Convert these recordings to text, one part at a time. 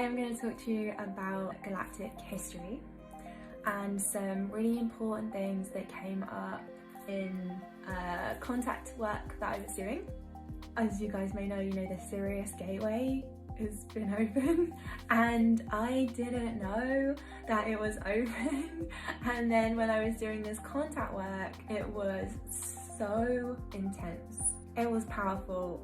I'm going to talk to you about galactic history and some really important things that came up in contact work that I was doing. As you guys may know, the Sirius Gateway has been open and I didn't know that it was open, and then when I was doing this contact work, it was so intense. It was powerful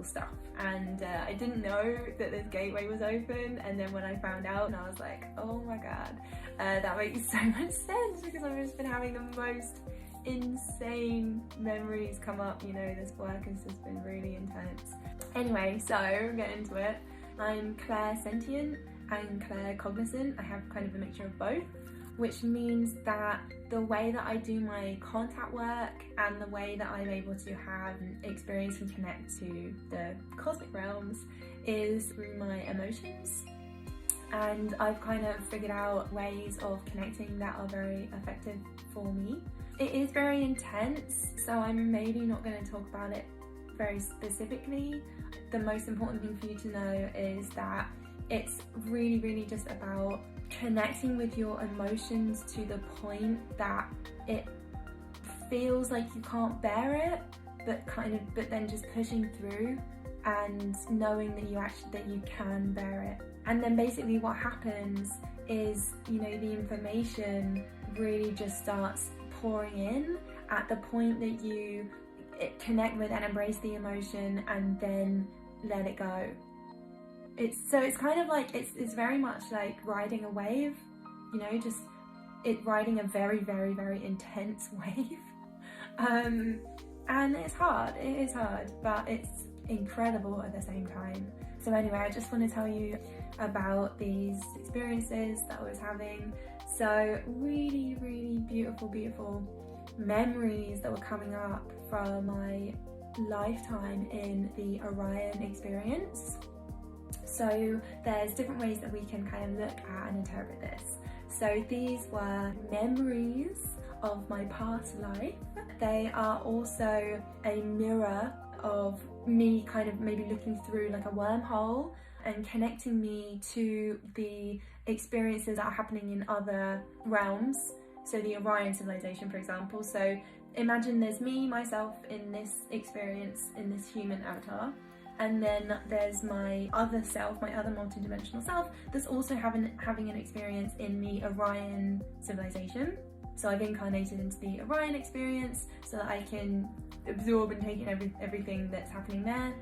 stuff, and I didn't know that this gateway was open, and then when I found out, and I was like, oh my god, that makes so much sense, because I've just been having the most insane memories come up. This work has just been really intense. Anyway, so we'll get into it. I'm clairsentient and claircognizant. I have kind of a mixture of both, which means that the way that I do my contact work and the way that I'm able to have experience and connect to the cosmic realms is through my emotions. And I've kind of figured out ways of connecting that are very effective for me. It is very intense, so I'm maybe not going to talk about it very specifically. The most important thing for you to know is that it's really just about connecting with your emotions to the point that it feels like you can't bear it, but then just pushing through and knowing that you can bear it. And then basically what happens is, the information really just starts pouring in at the point that you connect with and embrace the emotion and then let it go. It's kind of like, it's very much like riding a wave, riding a very intense wave. And it is hard, but it's incredible at the same time. So anyway, I just want to tell you about these experiences that I was having. So really beautiful memories that were coming up from my lifetime in the Orion experience. So there's different ways that we can kind of look at and interpret this. So these were memories of my past life. They are also a mirror of me kind of maybe looking through like a wormhole and connecting me to the experiences that are happening in other realms. So the Orion civilization, for example. So imagine there's me, myself in this experience, in this human avatar. And then there's my other self, my other multidimensional self, that's also having an experience in the Orion civilization. So I've incarnated into the Orion experience so that I can absorb and take in everything that's happening there.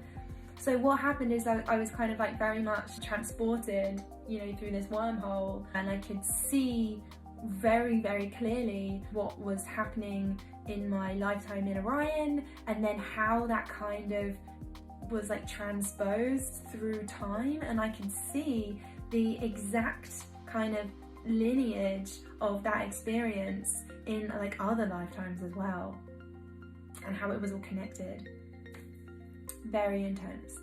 So what happened is I was kind of like very much transported, through this wormhole, and I could see very clearly what was happening in my lifetime in Orion, and then how that kind of was like transposed through time, and I could see the exact kind of lineage of that experience in like other lifetimes as well, and how it was all connected. Very intense,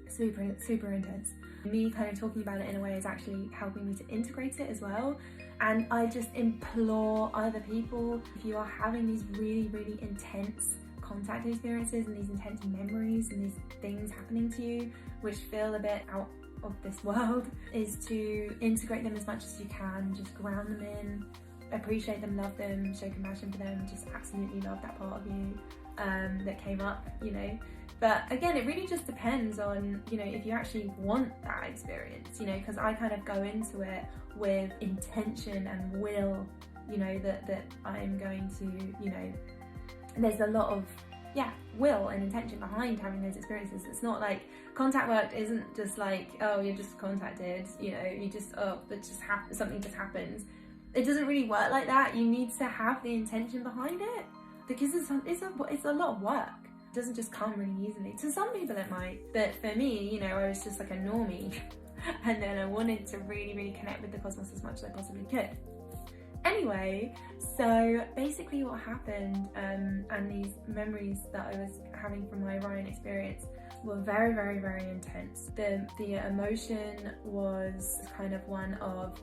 super intense. Me kind of talking about it in a way is actually helping me to integrate it as well. And I just implore other people, if you are having these really intense contact experiences and these intense memories and these things happening to you which feel a bit out of this world, is to integrate them as much as you can. Just ground them in, appreciate them, love them, show compassion for them, just absolutely love that part of you that came up, But again, it really just depends on, if you actually want that experience, because I kind of go into it with intention and will, that I'm going to, there's a lot of, will and intention behind having those experiences. It's not like contact work isn't just like, oh, you're just contacted, you just, something just happens. It doesn't really work like that. You need to have the intention behind it, because it's a lot of work. It doesn't just come really easily. To some people it might, but for me, I was just like a normie and then I wanted to really connect with the cosmos as much as I possibly could. Anyway, so basically what happened, and these memories that I was having from my Orion experience were very intense. The emotion was kind of one of,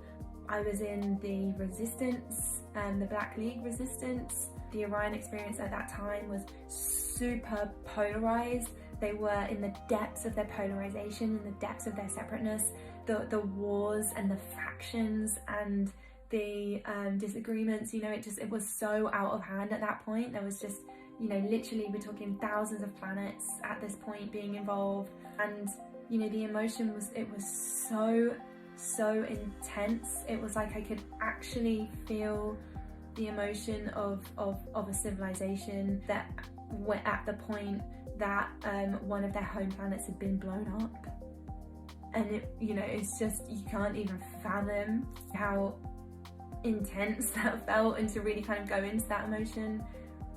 I was in the resistance, the Black League resistance. The Orion experience at that time was super polarized. They were in the depths of their polarization, in the depths of their separateness. the wars and the factions and the disagreements, you know, it was so out of hand at that point. There was just, you know, literally we're talking thousands of planets at this point being involved, and you know, the emotion was so intense. It was like I could actually feel the emotion of a civilization that were at the point that one of their home planets had been blown up. And it, you know, it's just, you can't even fathom how intense that felt, and to really kind of go into that emotion.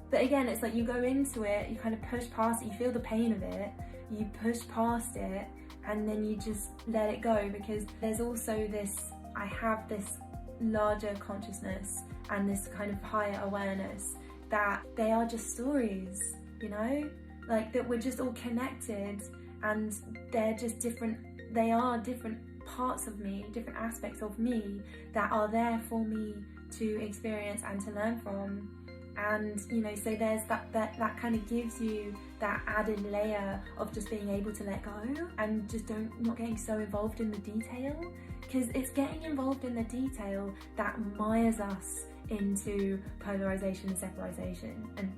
But again, it's like you go into it, you kind of push past it, you feel the pain of it, you push past it, and then you just let it go, because there's also this, I have this larger consciousness and this kind of higher awareness that they are just stories, you know, like that we're just all connected, and they're just different, they are different parts of me, different aspects of me that are there for me to experience and to learn from. And you know, so there's that kind of gives you that added layer of just being able to let go and just not getting so involved in the detail, because it's getting involved in the detail that mires us into polarization and separation and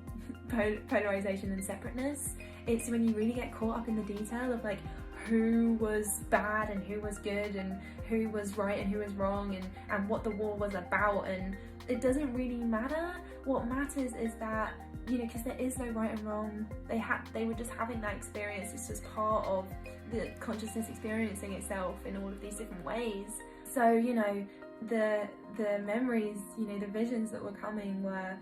polarization and separateness. It's when you really get caught up in the detail of like who was bad and who was good, and who was right and who was wrong, and what the war was about, and it doesn't really matter. What matters is that, you know, because there is no right and wrong, they were just having that experience. It's just part of the consciousness experiencing itself in all of these different ways. So, you know, the memories, you know, the visions that were coming were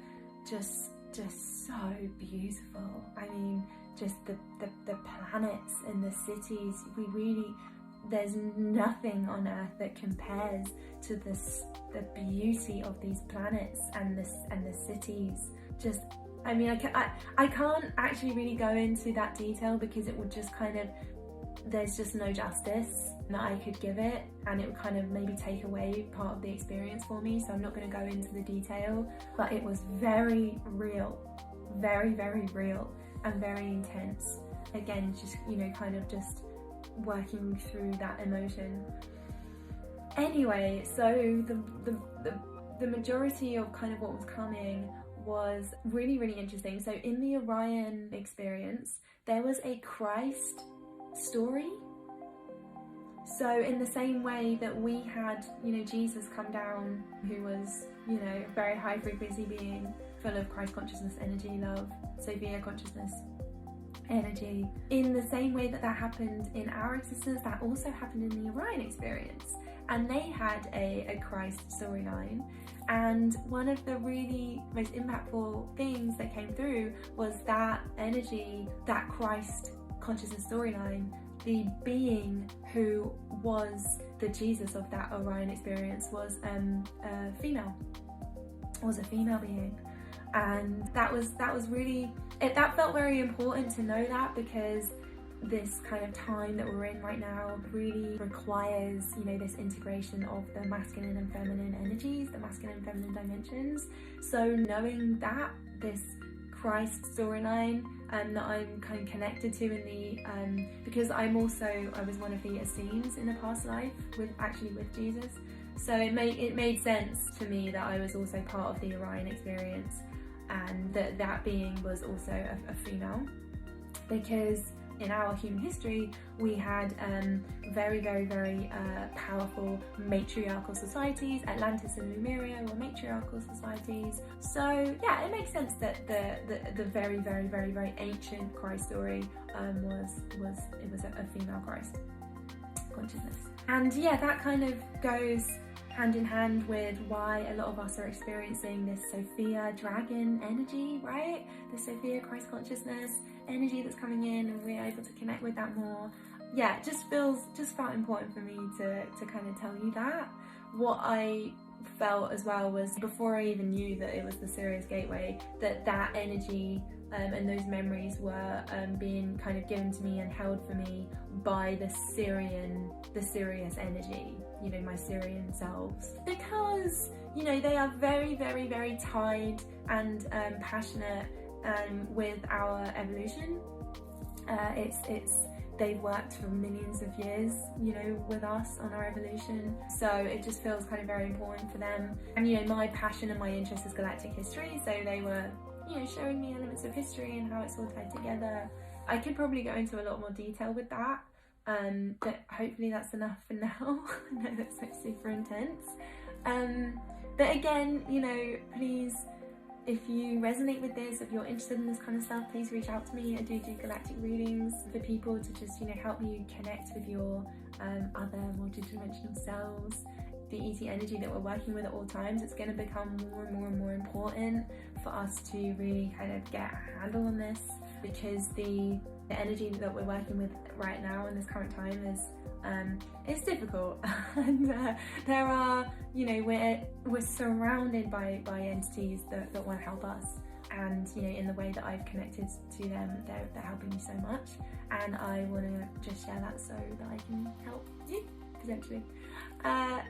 just so beautiful. I mean, just the planets and the cities, there's nothing on Earth that compares to the beauty of these planets and the cities. Just, I mean, I can't actually really go into that detail, because it would just kind of, there's just no justice that I could give it, and it would kind of maybe take away part of the experience for me, so I'm not going to go into the detail. But it was very real, very, very real, and very intense. Again, just, you know, kind of just working through that emotion. Anyway, so the majority of kind of what was coming was really, really interesting. So in the Orion experience, there was a Christ story. So in the same way that we had, you know, Jesus come down, who was, you know, a very high frequency being, full of Christ consciousness, energy, love, Sophia consciousness, energy. In the same way that happened in our existence, that also happened in the Orion experience. And they had a Christ storyline. And one of the really most impactful things that came through was that energy, that Christ consciousness storyline. The being who was the Jesus of that Orion experience was a female being. And that was really, that felt very important to know that, because this kind of time that we're in right now really requires, you know, this integration of the masculine and feminine energies, the masculine and feminine dimensions. So knowing that this Christ storyline that I'm kind of connected to in the because I was one of the Essenes in a past life with Jesus, so it made sense to me that I was also part of the Orion experience, and that being was also a female, because in our human history we had very, very, very powerful matriarchal societies. Atlantis and Lemuria were matriarchal societies. So yeah, it makes sense that the very, very, very, very ancient Christ story was a female Christ consciousness. And yeah, that kind of goes hand in hand with why a lot of us are experiencing this Sophia dragon energy, right? The Sophia Christ consciousness energy that's coming in, and we're able to connect with that more. Yeah, it just felt important for me to kind of tell you that. What I felt as well was, before I even knew that it was the Sirius gateway, that energy and those memories were being kind of given to me and held for me by the Sirius energy, you know, my Sirian selves, because, you know, they are very, very, very tied and passionate with our evolution. they've worked for millions of years, you know, with us on our evolution. So it just feels kind of very important for them. And, you know, my passion and my interest is galactic history. So they were, you know, showing me elements of history and how it's all tied together. I could probably go into a lot more detail with that. But hopefully that's enough for now. I know that's like super intense. But again, you know, please, if you resonate with this, if you're interested in this kind of stuff, please reach out to me. I do galactic readings for people to just, you know, help you connect with your other multidimensional selves. The ET energy that we're working with at all times, it's going to become more and more and more important for us to really kind of get a handle on this, because the energy that we're working with right now in this current time is it's difficult. And there are, you know, we're surrounded by entities that want to help us, and, you know, in the way that I've connected to them, they're helping me so much, and I want to just share that so that I can help you potentially.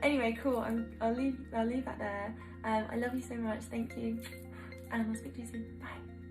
Anyway, cool. I'll leave that there. I love you so much. Thank you, and I'll speak to you soon. Bye.